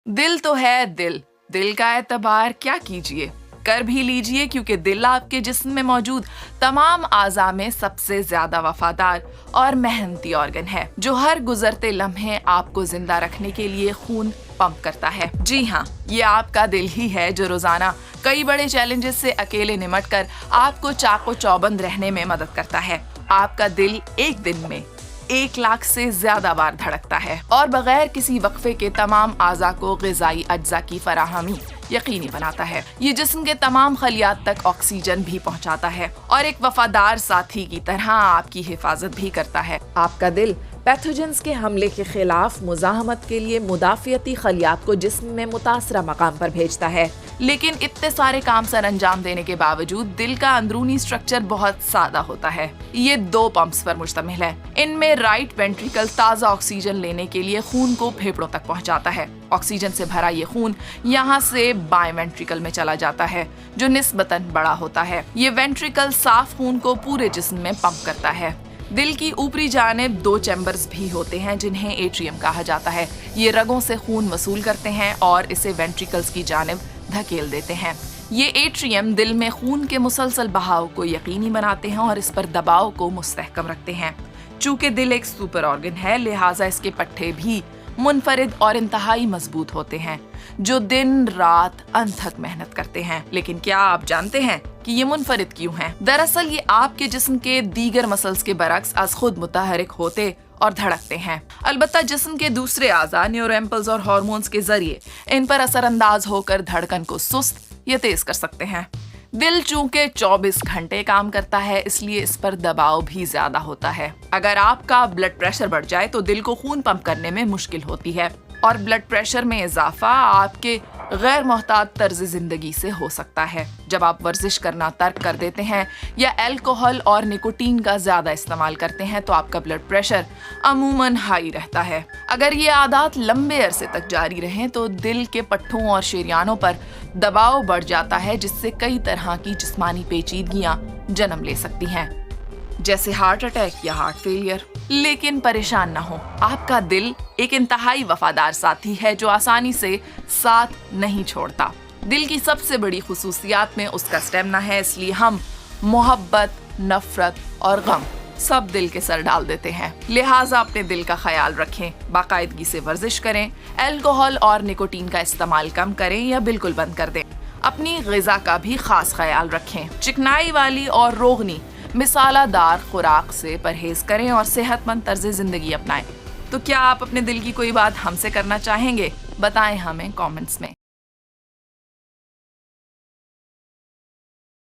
दिल तो है दिल का एतबार क्या कीजिए, कर भी लीजिए, क्योंकि दिल आपके जिस्म में मौजूद तमाम आज़ा में सबसे ज्यादा वफादार और मेहनती ऑर्गन है, जो हर गुजरते लम्हे आपको जिंदा रखने के लिए खून पंप करता है। जी हाँ, ये आपका दिल ही है जो रोजाना कई बड़े चैलेंजेस से अकेले निमटकर आपको चाको चौबंद रहने में मदद करता है। आपका दिल एक दिन में 1 लाख से ज्यादा बार धड़कता है और बगैर किसी वक्फे के तमाम आज़ा को ग़िज़ाई अज्जा की फराहमी यकीनी बनाता है। ये जिस्म के तमाम खलियात तक ऑक्सीजन भी पहुंचाता है और एक वफादार साथी की तरह आपकी हिफाजत भी करता है। आपका दिल पैथोजेंस के हमले के खिलाफ मुज़ाहमत के लिए मुदाफ़ियती खलियात को जिस्म में मुतासरा मकाम पर भेजता है। लेकिन इतने सारे काम सर अंजाम देने के बावजूद दिल का अंदरूनी स्ट्रक्चर बहुत सादा होता है। ये 2 पंप्स पर मुश्तमिल है। इनमें राइट वेंट्रिकल ताज़ा ऑक्सीजन लेने के लिए खून को फेफड़ों तक पहुंचाता है। ऑक्सीजन से भरा ये खून यहाँ से बाएं वेंट्रिकल में चला जाता है, जो निस्बतन बड़ा होता है। ये वेंट्रिकल साफ खून को पूरे जिस्म में पंप करता है। दिल की ऊपरी जानिब 2 चैम्बर्स भी होते हैं, जिन्हें एट्रियम कहा जाता है। ये रगों से खून वसूल करते हैं और इसे वेंट्रिकल्स की जानिब धकेल देते हैं। ये एट्रियम दिल में खून के मुसलसल बहाव को यकीनी बनाते हैं और इस पर दबाव को मुस्तहकम रखते हैं। चूंकि दिल एक सुपर ऑर्गन है, लिहाजा इसके पट्टे भी मुनफरिद और इंतहाई मजबूत होते हैं, जो दिन रात अनथक मेहनत करते हैं। लेकिन क्या आप जानते हैं कि ये मुनफरिद क्यों हैं? दरअसल ये आपके जिस्म के दीगर मसल्स के बरक्स आज खुद मुतहरिक होते और धड़कते हैं। अलबत्ता जिस्म के दूसरे आज़ा न्यूरोइम्पल्स और हार्मोन्स के जरिए इन पर असरअंदाज होकर धड़कन को सुस्त या तेज कर सकते हैं। दिल चूंकि 24 घंटे काम करता है, इसलिए इस पर दबाव भी ज्यादा होता है। अगर आपका ब्लड प्रेशर बढ़ जाए तो दिल को खून पंप करने में मुश्किल होती है और ब्लड प्रेशर में इजाफा आपके गैर मोहतात तर्ज जिंदगी से हो सकता है। जब आप वर्जिश करना तर्क कर देते हैं या अल्कोहल और निकोटीन का ज्यादा इस्तेमाल करते हैं तो आपका ब्लड प्रेशर अमूमन हाई रहता है। अगर ये आदत लंबे अरसे तक जारी रहें तो दिल के पट्टों और शरीयानों पर दबाव बढ़ जाता है, जिससे कई तरह की जिस्मानी पेचीदगियां जन्म ले सकती हैं, जैसे हार्ट अटैक या हार्ट फेलियर। लेकिन परेशान ना हो, आपका दिल एक इंतहाई वफादार साथी है जो आसानी से साथ नहीं छोड़ता। दिल की सबसे बड़ी खुसूसियात में उसका स्टेमिना है, इसलिए हम मोहब्बत, नफरत और गम सब दिल के सर डाल देते हैं। लिहाजा अपने दिल का ख्याल रखें, बाकायदगी से वर्जिश करें, अल्कोहल और निकोटीन का इस्तेमाल कम करें या बिल्कुल बंद कर दें। अपनी ग़िज़ा का भी खास ख्याल रखें। चिकनाई वाली और रोगनी मिसालादार खुराक से परहेज करें और सेहतमंद तर्ज जिंदगी अपनाएं। तो क्या आप अपने दिल की कोई बात हमसे करना चाहेंगे? बताएं हमें कमेंट्स में।